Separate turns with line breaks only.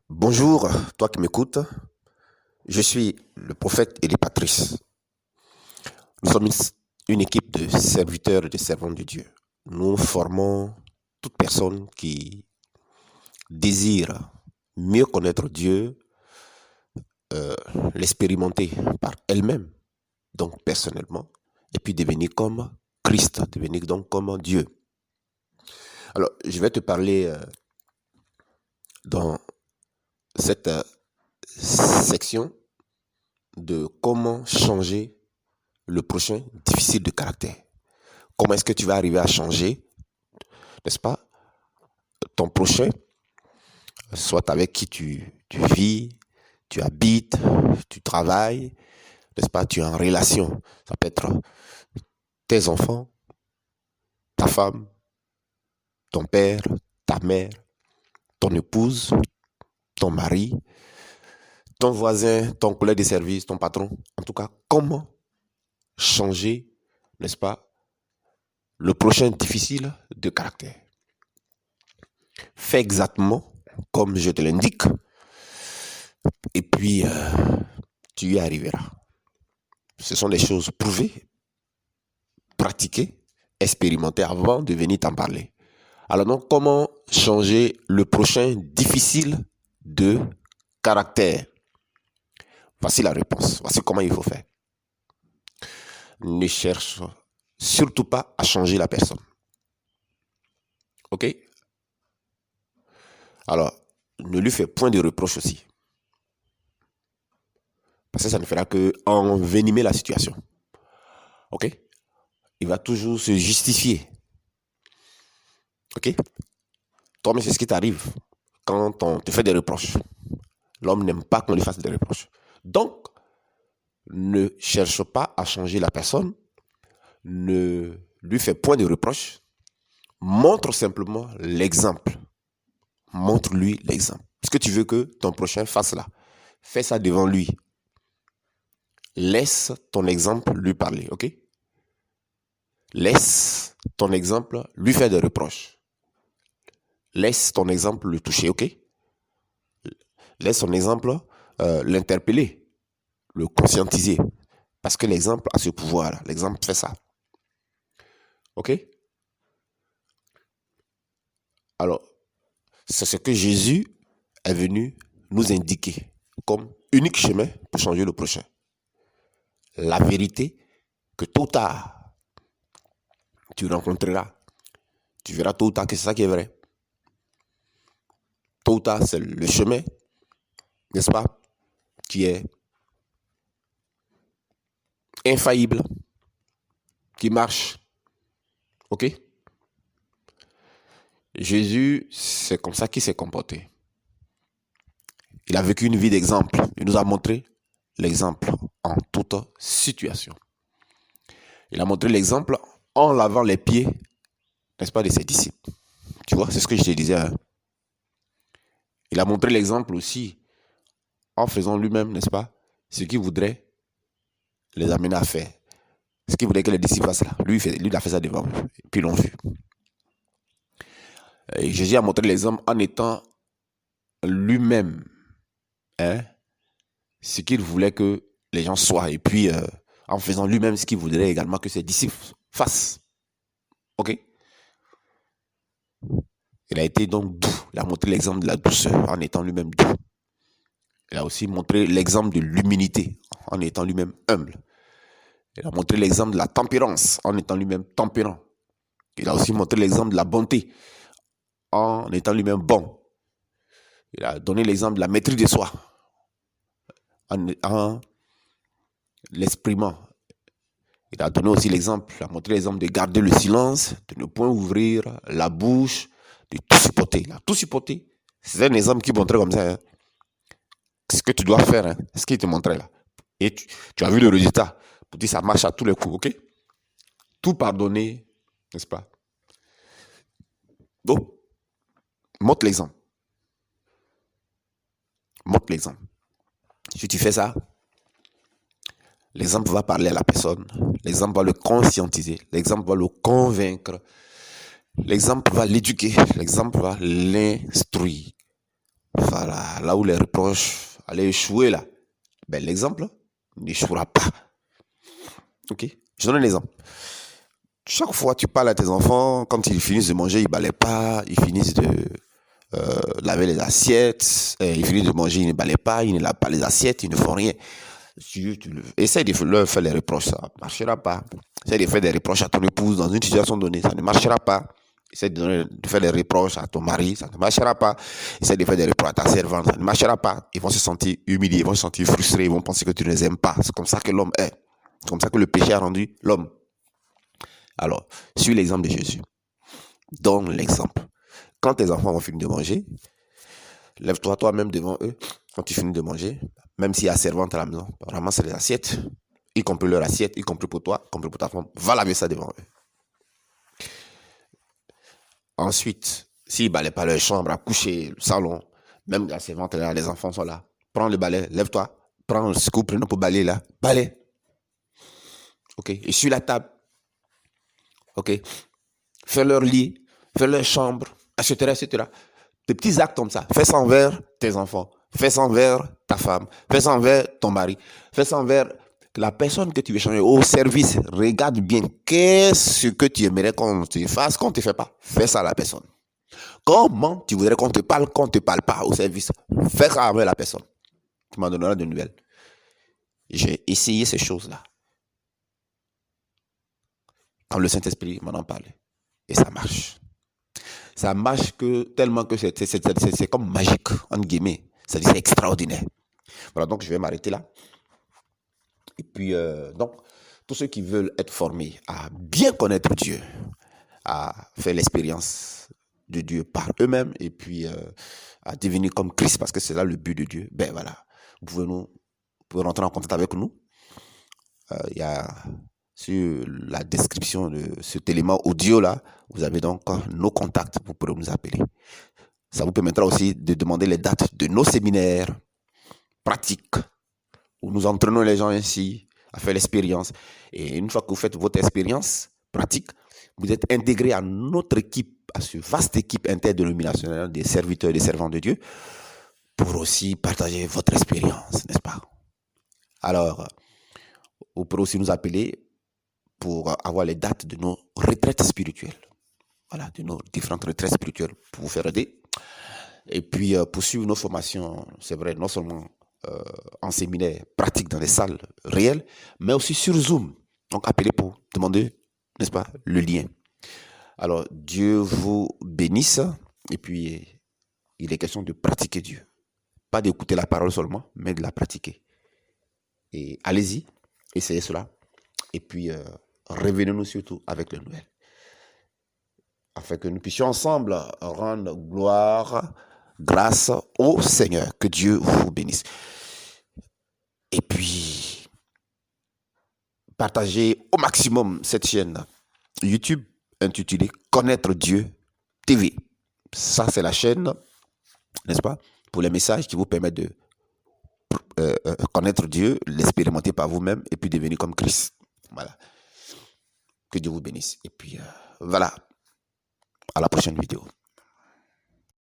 Bonjour, toi qui m'écoutes. Je suis le prophète Eli Patrice. Nous sommes une équipe de serviteurs et de servantes de Dieu. Nous formons toute personne qui désire mieux connaître Dieu, euh, l'expérimenter par elle-même, donc personnellement, et puis devenir comme Christ, devenir donc comme Dieu. Alors, je vais te parler dans cette section de comment changer le prochain difficile de caractère. Comment est-ce que tu vas arriver à changer, n'est-ce pas, ton prochain, soit avec qui tu vis, tu habites, tu travailles, n'est-ce pas, tu es en relation. Ça peut être tes enfants, ta femme, ton père, ta mère, ton épouse, ton mari, ton voisin, ton collègue de service, ton patron. En tout cas, comment changer, n'est-ce pas, le prochain difficile de caractère. Fais exactement comme je te l'indique et puis tu y arriveras. Ce sont des choses prouvées, pratiquées, expérimentées avant de venir t'en parler. Alors donc, comment changer le prochain difficile de caractère? Voici la réponse. Voici comment il faut faire. Ne cherche surtout pas à changer la personne. Ok? Alors, ne lui fais point de reproche aussi. Parce que ça ne fera que envenimer la situation. Ok? Il va toujours se justifier. Ok? Toi-même, c'est ce qui t'arrive quand on te fait des reproches. L'homme n'aime pas qu'on lui fasse des reproches. Donc, ne cherche pas à changer la personne, ne lui fais point de reproches, montre simplement l'exemple. Montre-lui l'exemple. Est-ce que tu veux que ton prochain fasse là? Fais ça devant lui. Laisse ton exemple lui parler, ok? Laisse ton exemple lui faire des reproches. Laisse ton exemple le toucher, ok? Laisse ton exemple l'interpeller, le conscientiser. Parce que l'exemple a ce pouvoir-là. L'exemple fait ça. Ok? Alors, c'est ce que Jésus est venu nous indiquer comme unique chemin pour changer le prochain. La vérité que tôt ou tard, tu rencontreras. Tu verras tôt ou tard que c'est ça qui est vrai. Tôt ou tard, c'est le chemin, n'est-ce pas, qui est infaillible, qui marche. Ok? Jésus, c'est comme ça qu'il s'est comporté. Il a vécu une vie d'exemple. Il nous a montré l'exemple en toute situation. Il a montré l'exemple en lavant les pieds, n'est-ce pas, de ses disciples. Tu vois, c'est ce que je te disais. Hein? Il a montré l'exemple aussi en faisant lui-même, n'est-ce pas, ce qu'il voudrait les amener à faire. Ce qu'il voulait que les disciples fassent là. Lui, il a fait ça devant eux. Et puis ils l'ont vu. Et Jésus a montré l'exemple en étant lui-même, hein, ce qu'il voulait que les gens soient. Et puis en faisant lui-même ce qu'il voudrait également que ses disciples fassent. Ok? Il a été donc doux. Il a montré l'exemple de la douceur en étant lui-même doux. Il a aussi montré l'exemple de l'humilité en étant lui-même humble. Il a montré l'exemple de la tempérance en étant lui-même tempérant. Il a aussi montré l'exemple de la bonté en étant lui-même bon. Il a donné l'exemple de la maîtrise de soi en l'exprimant. Il a donné aussi l'exemple, il a montré l'exemple de garder le silence, de ne point ouvrir la bouche, de tout supporter. Il a tout supporté. C'est un exemple qui montrait comme ça. Hein. Ce que tu dois faire, hein, ce qu'il te montrait là. Et tu as vu le résultat. Pour dire ça marche à tous les coups, ok? Tout pardonner, n'est-ce pas? Donc, montre l'exemple. Montre l'exemple. Si tu fais ça, l'exemple va parler à la personne. L'exemple va le conscientiser. L'exemple va le convaincre. L'exemple va l'éduquer. L'exemple va l'instruire. Voilà, là où les reproches allaient échouer là. Ben, l'exemple n'échouera pas. Ok? Je donne un exemple. Chaque fois que tu parles à tes enfants, quand ils finissent de manger, ils ne balaient pas, ils finissent de laver les assiettes, ils finissent de manger, ils ne balaient pas, ils ne lavent pas les assiettes, ils ne font rien. Essaye de leur faire les reproches, ça ne marchera pas. Essaye de faire des reproches à ton épouse dans une situation donnée, ça ne marchera pas. Essaye de faire des reproches à ton mari, ça ne marchera pas. Essaye de faire des reproches à ta servante, ça ne marchera pas. Ils vont se sentir humiliés, ils vont se sentir frustrés, ils vont penser que tu ne les aimes pas. C'est comme ça que l'homme est. C'est comme ça que le péché a rendu l'homme. Alors, suis l'exemple de Jésus. Donne l'exemple. Quand tes enfants vont finir de manger, lève-toi toi-même devant eux. Quand tu finis de manger, même s'il y a servante à la maison, ramasse les assiettes, y compris leur assiette, y compris pour toi, y compris pour ta femme. Va laver ça devant eux. Ensuite, s'ils ne balaient pas leur chambre, à coucher, le salon, même la servante là, les enfants sont là. Prends le balai, lève-toi. Prends le scoop, prenons pour balayer là. Balaye. Ok. Et sur la table. Ok. Fais leur lit, fais leur chambre, etc., etc. Des petits actes comme ça. Fais ça envers tes enfants. Fais ça envers ta femme. Fais ça envers ton mari. Fais ça envers la personne que tu veux changer au service. Regarde bien qu'est-ce que tu aimerais qu'on te fasse, qu'on ne te fait pas. Fais ça à la personne. Comment tu voudrais qu'on ne te parle pas au service. Fais ça avec la personne. Tu m'en donneras de nouvelles. J'ai essayé ces choses-là. Quand le Saint-Esprit m'en parlait. Et ça marche. Ça marche tellement que c'est comme magique, entre guillemets. C'est extraordinaire. Voilà, donc je vais m'arrêter là. Et puis, donc, tous ceux qui veulent être formés à bien connaître Dieu, à faire l'expérience de Dieu par eux-mêmes, et puis à devenir comme Christ, parce que c'est là le but de Dieu, ben voilà, vous pouvez rentrer en contact avec nous. Il y a sur la description de cet élément audio-là, vous avez donc nos contacts, vous pourrez nous appeler. Ça vous permettra aussi de demander les dates de nos séminaires pratiques, où nous entraînons les gens ainsi à faire l'expérience. Et une fois que vous faites votre expérience pratique, vous êtes intégré à notre équipe, à cette vaste équipe interdénominationnelle des serviteurs et des servants de Dieu, pour aussi partager votre expérience, n'est-ce pas? Alors, vous pourrez aussi nous appeler pour avoir les dates de nos retraites spirituelles. Voilà, de nos différentes retraites spirituelles pour vous faire aider. Et puis, pour suivre nos formations, c'est vrai, non seulement en séminaire pratique dans les salles réelles, mais aussi sur Zoom. Donc, appelez pour demander, n'est-ce pas, le lien. Alors, Dieu vous bénisse. Et puis, il est question de pratiquer Dieu. Pas d'écouter la parole seulement, mais de la pratiquer. Et allez-y, essayez cela. Et puis, revenez-nous surtout avec les nouvelles. Afin que nous puissions ensemble rendre gloire, grâce au Seigneur. Que Dieu vous bénisse. Et puis, partagez au maximum cette chaîne YouTube intitulée Connaître Dieu TV. Ça, c'est la chaîne, n'est-ce pas, pour les messages qui vous permettent de connaître Dieu, l'expérimenter par vous-même et puis devenir comme Christ. Voilà. Que Dieu vous bénisse. Et puis, voilà. À la prochaine vidéo.